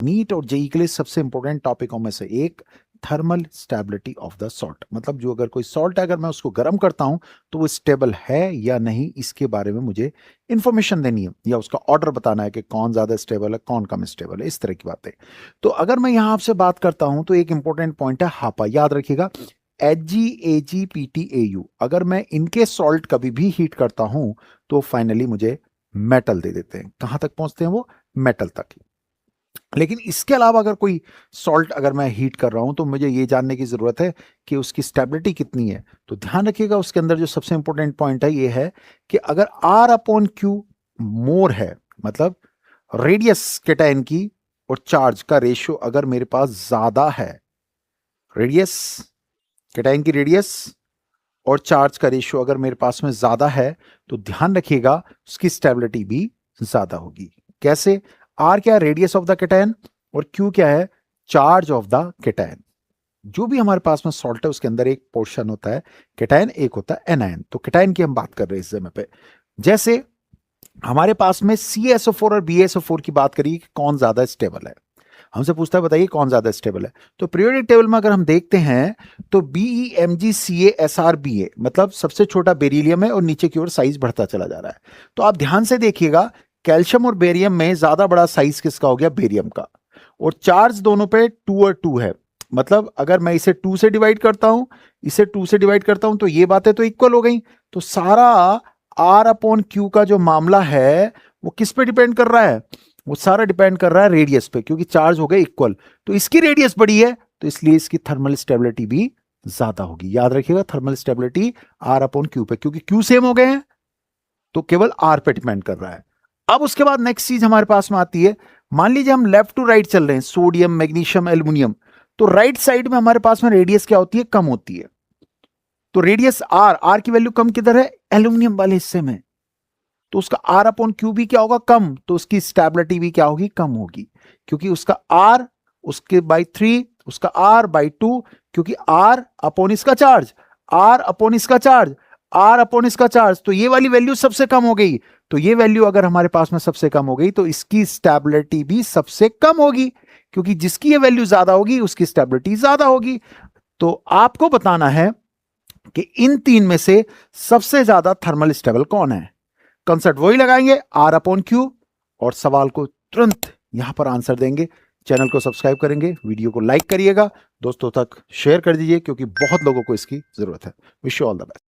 NEET और JEE के लिए सबसे इंपॉर्टेंट टॉपिकों में से एक thermal stability of the salt, मतलब जो अगर कोई सॉल्ट है अगर मैं उसको गर्म करता हूं तो वो स्टेबल है या नहीं, इसके बारे में मुझे इंफॉर्मेशन देनी है या उसका ऑर्डर बताना है कि कौन ज्यादा स्टेबल है कौन कम स्टेबल है, इस तरह की बातें। तो अगर मैं यहां आपसे बात करता हूं तो एक इंपॉर्टेंट पॉइंट है हापा, याद रखिएगा HgAgPtAu। अगर मैं इनके सॉल्ट कभी भी हीट करता हूं तो फाइनली मुझे मेटल दे देते हैं। कहां तक पहुंचते हैं वो? मेटल तक। लेकिन इसके अलावा अगर कोई सॉल्ट अगर मैं हीट कर रहा हूं तो मुझे ये जानने की जरूरत है कि उसकी स्टेबिलिटी कितनी है। तो ध्यान रखिएगा उसके अंदर जो सबसे इंपॉर्टेंट पॉइंट है ये है कि अगर R/Q मोर है, मतलब रेडियस केटायन की और चार्ज का रेशियो अगर मेरे पास ज्यादा है, रेडियस केटायन की रेडियस और चार्ज का रेशियो अगर मेरे पास में ज्यादा है तो ध्यान रखिएगा उसकी स्टेबिलिटी भी ज्यादा होगी। कैसे? आर क्या है? रेडियस ऑफ द केटायन, और क्यू क्या है? Charge of the cation. जो भी हमारे पास में सॉल्ट है उसके अंदर एक पोर्शन होता है केटायन, एक होता है एनायन। तो केटायन की हम बात कर रहे हैं इस समय पे। जैसे हमारे पास में CaSO4 और BaSO4 की बात करिए कि कौन ज्यादा स्टेबल है। हमसे पूछता है बताइए कौन ज्यादा स्टेबल है। तो पीरियोडिक टेबल में अगर हम देखते हैं तो BeMgCaSrBa, मतलब सबसे छोटा बेरिलियम है और नीचे की ओर साइज बढ़ता चला जा रहा है। तो आप ध्यान से देखिएगा कैल्शियम और बेरियम में ज्यादा बड़ा साइज किसका हो गया? बेरियम का। और चार्ज दोनों पे 2 और 2 है, मतलब अगर मैं इसे 2 से डिवाइड करता हूं, इसे 2 से डिवाइड करता हूं तो ये बातें तो इक्वल हो गई। तो सारा R/Q का जो मामला है वो किस पे डिपेंड कर रहा है? वो सारा डिपेंड कर रहा है रेडियस पे, क्योंकि चार्ज हो गए इक्वल। तो इसकी रेडियस बड़ी है तो इसलिए इसकी थर्मल स्टेबिलिटी भी ज्यादा होगी। याद रखिएगा थर्मल स्टेबिलिटी R/Q पे, क्योंकि Q सेम हो गए हैं तो केवल R पे डिपेंड कर रहा है। अब उसके बाद नेक्स्ट चीज हमारे पास में आती है, मान लीजिए हम लेफ्ट टू राइट चल रहे हैं, सोडियम मैग्नीशियम एल्युमिनियम, तो राइट साइड में हमारे पास में रेडियस क्या होती है? कम होती है। तो रेडियस R की वैल्यू कम किधर है? एल्युमिनियम वाले हिस्से में। तो उसका R/Q भी क्या होगा? कम। तो उसकी स्टेबिलिटी भी क्या होगी? कम होगी, क्योंकि उसका R उसके बाई 3, उसका R बाई 2, क्योंकि R अपॉन इसका चार्ज, R अपॉन इसका चार्ज, R अपॉन इसका चार्ज। तो ये वाली वैल्यू सबसे कम हो गई। तो ये वैल्यू अगर हमारे पास में सबसे कम हो गई तो इसकी स्टेबिलिटी भी सबसे कम होगी, क्योंकि जिसकी ये वैल्यू ज्यादा होगी उसकी स्टेबिलिटी ज्यादा होगी। तो आपको बताना है कि इन तीन में से सबसे ज्यादा थर्मल स्टेबल कौन है। कंसेप्ट वही लगाएंगे R/Q और सवाल को तुरंत यहां पर आंसर देंगे। चैनल को सब्सक्राइब करेंगे, वीडियो को लाइक करिएगा, दोस्तों तक शेयर कर दीजिए क्योंकि बहुत लोगों को इसकी जरूरत है। Wish you all the best.